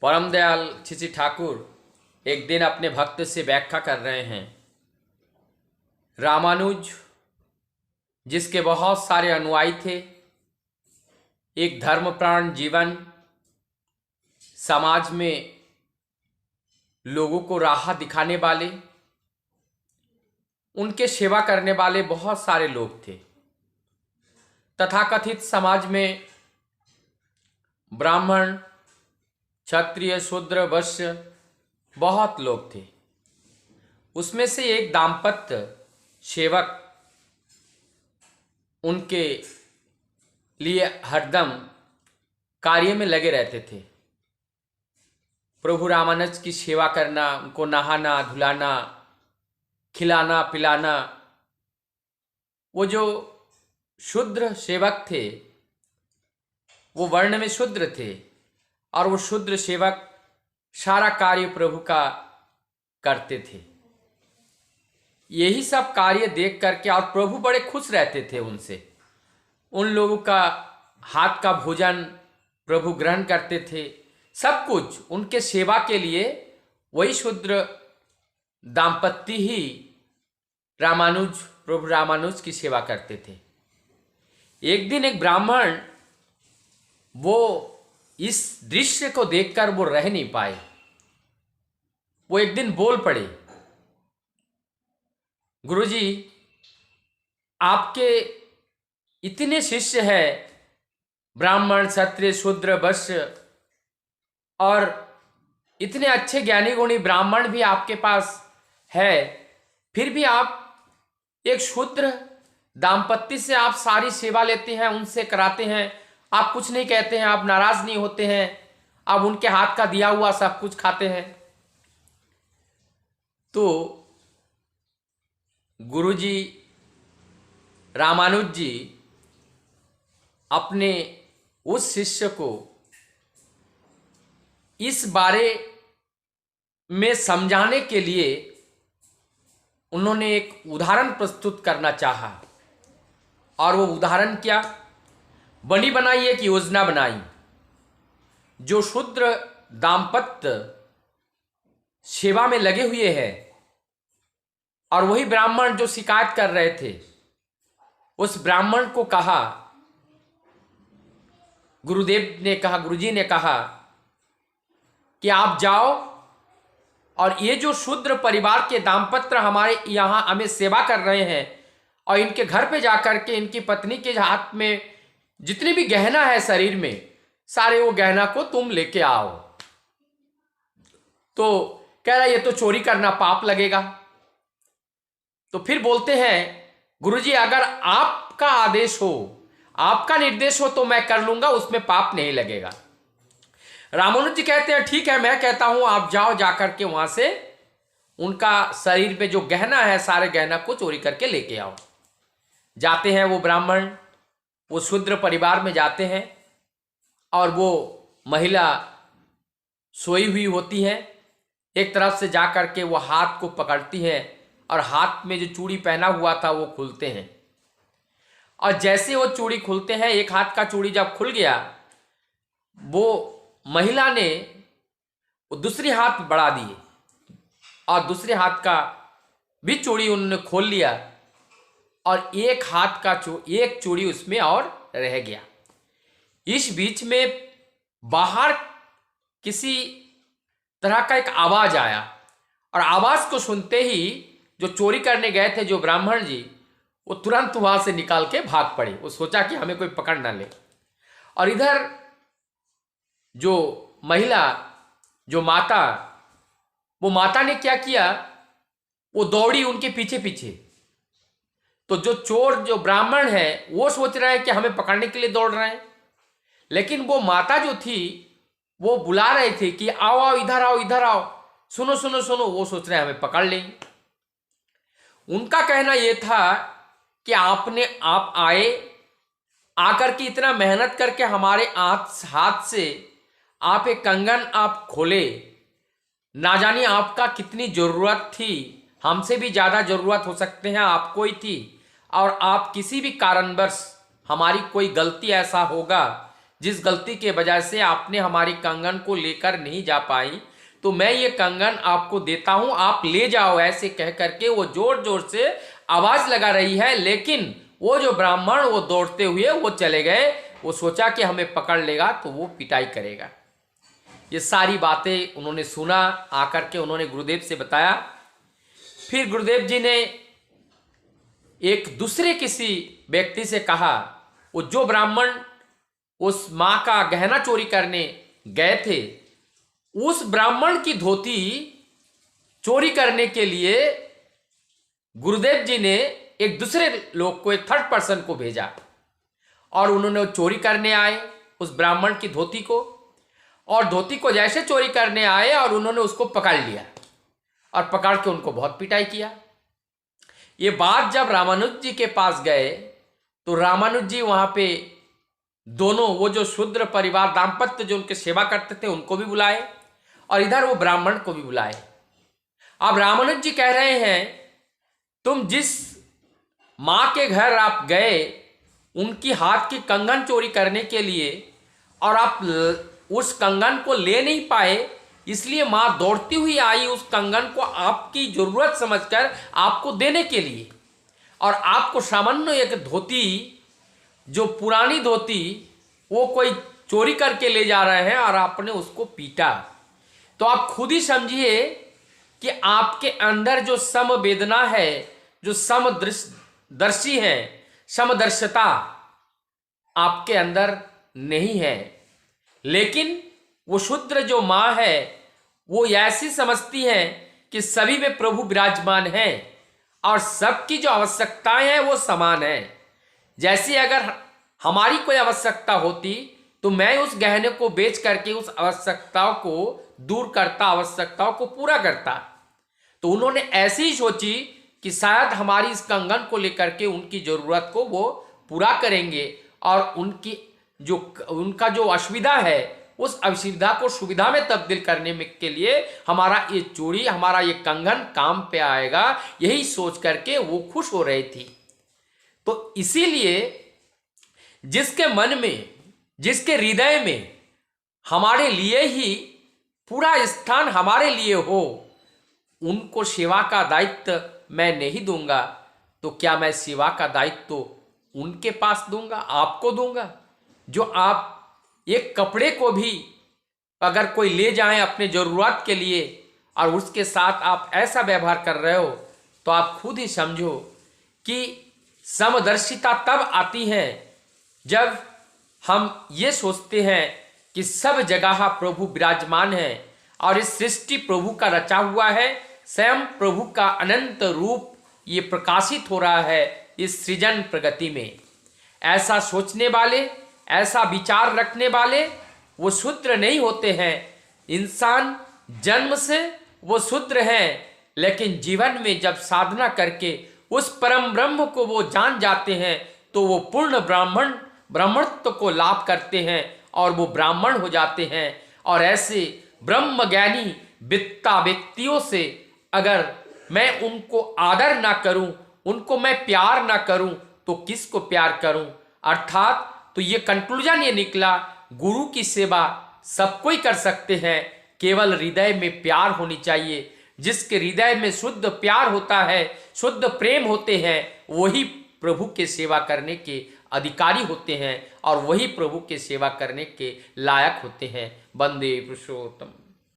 परम दयाल छिछि ठाकुर एक दिन अपने भक्त से व्याख्या कर रहे हैं। रामानुज जिसके बहुत सारे अनुयायी थे, एक धर्मप्राण जीवन, समाज में लोगों को राह दिखाने वाले, उनके सेवा करने वाले बहुत सारे लोग थे। तथाकथित समाज में ब्राह्मण, क्षत्रिय, शूद्र, वैश्य बहुत लोग थे। उसमें से एक दाम्पत्य सेवक उनके लिए हरदम कार्य में लगे रहते थे। प्रभु रामानुज की सेवा करना, उनको नहाना धुलाना, खिलाना पिलाना। वो जो शूद्र सेवक थे वो वर्ण में शूद्र थे और वो शूद्र सेवक सारा कार्य प्रभु का करते थे। यही सब कार्य देख करके और प्रभु बड़े खुश रहते थे उनसे। उन लोगों का हाथ का भोजन प्रभु ग्रहण करते थे। सब कुछ उनके सेवा के लिए वही शूद्र दाम्पत्य ही प्रभु रामानुज की सेवा करते थे। एक दिन एक ब्राह्मण वो इस दृश्य को देखकर वो रह नहीं पाए। वो एक दिन बोल पड़े, गुरुजी आपके इतने शिष्य हैं, ब्राह्मण, क्षत्रिय, शूद्र, वैश्य, और इतने अच्छे ज्ञानी गुणी ब्राह्मण भी आपके पास है, फिर भी आप एक शूद्र दाम्पत्य से आप सारी सेवा लेते हैं, उनसे कराते हैं, आप कुछ नहीं कहते हैं, आप नाराज नहीं होते हैं, आप उनके हाथ का दिया हुआ सब कुछ खाते हैं। तो गुरुजी रामानुज जी अपने उस शिष्य को इस बारे में समझाने के लिए उन्होंने एक उदाहरण प्रस्तुत करना चाहा। और वो उदाहरण क्या? बनी बनाई एक योजना बनाई। जो शूद्र दाम्पत्य सेवा में लगे हुए हैं और वही ब्राह्मण जो शिकायत कर रहे थे, उस ब्राह्मण को कहा, गुरुजी ने कहा कि आप जाओ और ये जो शूद्र परिवार के दाम्पत्य हमारे यहाँ हमें सेवा कर रहे हैं, और इनके घर पे जाकर के इनकी पत्नी के हाथ में जितनी भी गहना है शरीर में, सारे वो गहना को तुम लेके आओ। तो कह रहा ये तो चोरी करना पाप लगेगा। तो फिर बोलते हैं, गुरुजी अगर आपका आदेश हो, आपका निर्देश हो तो मैं कर लूंगा, उसमें पाप नहीं लगेगा। रामानुज जी कहते हैं ठीक है, मैं कहता हूं आप जाओ, जाकर के वहां से उनका शरीर पे जो गहना है सारे गहना को चोरी करके लेके आओ। जाते हैं वो ब्राह्मण, वो शूद्र परिवार में जाते हैं और वो महिला सोई हुई होती है। एक तरफ से जा करके वो हाथ को पकड़ती है और हाथ में जो चूड़ी पहना हुआ था वो खुलते हैं। और जैसे वो चूड़ी खुलते हैं, एक हाथ का चूड़ी जब खुल गया, वो महिला ने वो दूसरी हाथ बढ़ा दिए और दूसरे हाथ का भी चूड़ी उन्होंने खोल लिया और एक हाथ का एक चूड़ी उसमें और रह गया। इस बीच में बाहर किसी तरह का एक आवाज आया और आवाज को सुनते ही जो चोरी करने गए थे जो ब्राह्मण जी, वो तुरंत वहां से निकाल के भाग पड़े। वो सोचा कि हमें कोई पकड़ ना ले। और इधर जो महिला, जो माता, वो माता ने क्या किया, वो दौड़ी उनके पीछे पीछे। तो जो चोर जो ब्राह्मण है वो सोच रहे हैं कि हमें पकड़ने के लिए दौड़ रहे हैं, लेकिन वो माता जो थी वो बुला रहे थे कि आओ आओ, इधर आओ, इधर आओ, सुनो सुनो सुनो। वो सोच रहे हैं हमें पकड़ लेंगे। उनका कहना यह था कि आप आए, आकर के इतना मेहनत करके हमारे हाथ से आप एक कंगन आप खोले, ना जाने आपका कितनी जरूरत थी, हमसे भी ज्यादा जरूरत हो सकते हैं आपको ही थी, और आप किसी भी कारणवश हमारी कोई गलती ऐसा होगा जिस गलती के वजह से आपने हमारी कंगन को लेकर नहीं जा पाई, तो मैं ये कंगन आपको देता हूं, आप ले जाओ। ऐसे कह करके वो जोर जोर से आवाज लगा रही है, लेकिन वो जो ब्राह्मण वो दौड़ते हुए वो चले गए। वो सोचा कि हमें पकड़ लेगा तो वो पिटाई करेगा। ये सारी बातें उन्होंने सुना, आकर के उन्होंने गुरुदेव से बताया। फिर गुरुदेव जी ने एक दूसरे किसी व्यक्ति से कहा, वो जो ब्राह्मण उस माँ का गहना चोरी करने गए थे, उस ब्राह्मण की धोती चोरी करने के लिए गुरुदेव जी ने एक दूसरे लोग को, एक थर्ड पर्सन को भेजा, और उन्होंने चोरी करने आए उस ब्राह्मण की धोती को, और धोती को जैसे चोरी करने आए और उन्होंने उसको पकड़ लिया और पकड़ के उनको बहुत पिटाई किया। ये बात जब रामानुज जी के पास गए तो रामानुज जी वहां पे दोनों, वो जो शूद्र परिवार दाम्पत्य जो उनके सेवा करते थे उनको भी बुलाए, और इधर वो ब्राह्मण को भी बुलाए। अब रामानुज जी कह रहे हैं, तुम जिस माँ के घर आप गए उनकी हाथ की कंगन चोरी करने के लिए, और आप उस कंगन को ले नहीं पाए, इसलिए माँ दौड़ती हुई आई उस कंगन को आपकी जरूरत समझकर आपको देने के लिए, और आपको सामान्य एक धोती, जो पुरानी धोती, वो कोई चोरी करके ले जा रहे हैं और आपने उसको पीटा। तो आप खुद ही समझिए कि आपके अंदर जो समवेदना है, जो समदर्शी है, समदर्शिता आपके अंदर नहीं है। लेकिन वो शूद्र जो माँ है वो ऐसी समझती है कि सभी में प्रभु विराजमान है और सबकी जो आवश्यकताएं हैं वो समान है। जैसे अगर हमारी कोई आवश्यकता होती तो मैं उस गहने को बेच करके उस आवश्यकताओं को दूर करता, आवश्यकताओं को पूरा करता। तो उन्होंने ऐसी ही सोची कि शायद हमारी इस कंगन को लेकर के उनकी जरूरत को वो पूरा करेंगे, और उनका जो असुविधा है उस असुविधा को सुविधा में तब्दील करने में के लिए हमारा ये चूड़ी, हमारा ये कंगन काम पे आएगा, यही सोच करके वो खुश हो रही थी। तो इसीलिए जिसके मन में, जिसके हृदय में हमारे लिए ही पूरा स्थान हमारे लिए हो, उनको सेवा का दायित्व मैं नहीं दूंगा, तो क्या मैं सेवा का दायित्व उनके पास दूंगा, आपको दूंगा? जो आप एक कपड़े को भी अगर कोई ले जाए अपने जरूरत के लिए और उसके साथ आप ऐसा व्यवहार कर रहे हो, तो आप खुद ही समझो कि समदर्शिता तब आती है जब हम ये सोचते हैं कि सब जगह प्रभु विराजमान है और इस सृष्टि प्रभु का रचा हुआ है, स्वयं प्रभु का अनंत रूप ये प्रकाशित हो रहा है इस सृजन प्रगति में। ऐसा सोचने वाले, ऐसा विचार रखने वाले वो शूद्र नहीं होते हैं। इंसान जन्म से वो शूद्र हैं, लेकिन जीवन में जब साधना करके उस परम ब्रह्म को वो जान जाते हैं तो वो पूर्ण ब्राह्मणत्व को लाभ करते हैं और वो ब्राह्मण हो जाते हैं। और ऐसे ब्रह्म ज्ञानी वित्ता व्यक्तियों से अगर मैं उनको आदर ना करूं, उनको मैं प्यार ना करूं, तो किसको प्यार करूं? अर्थात तो ये कंक्लूजन ये निकला, गुरु की सेवा सब कोई कर सकते हैं, केवल हृदय में प्यार होनी चाहिए। जिसके हृदय में शुद्ध प्यार होता है, शुद्ध प्रेम होते हैं, वही प्रभु के सेवा करने के अधिकारी होते हैं और वही प्रभु के सेवा करने के लायक होते हैं। वंदे पुरुषोत्तम।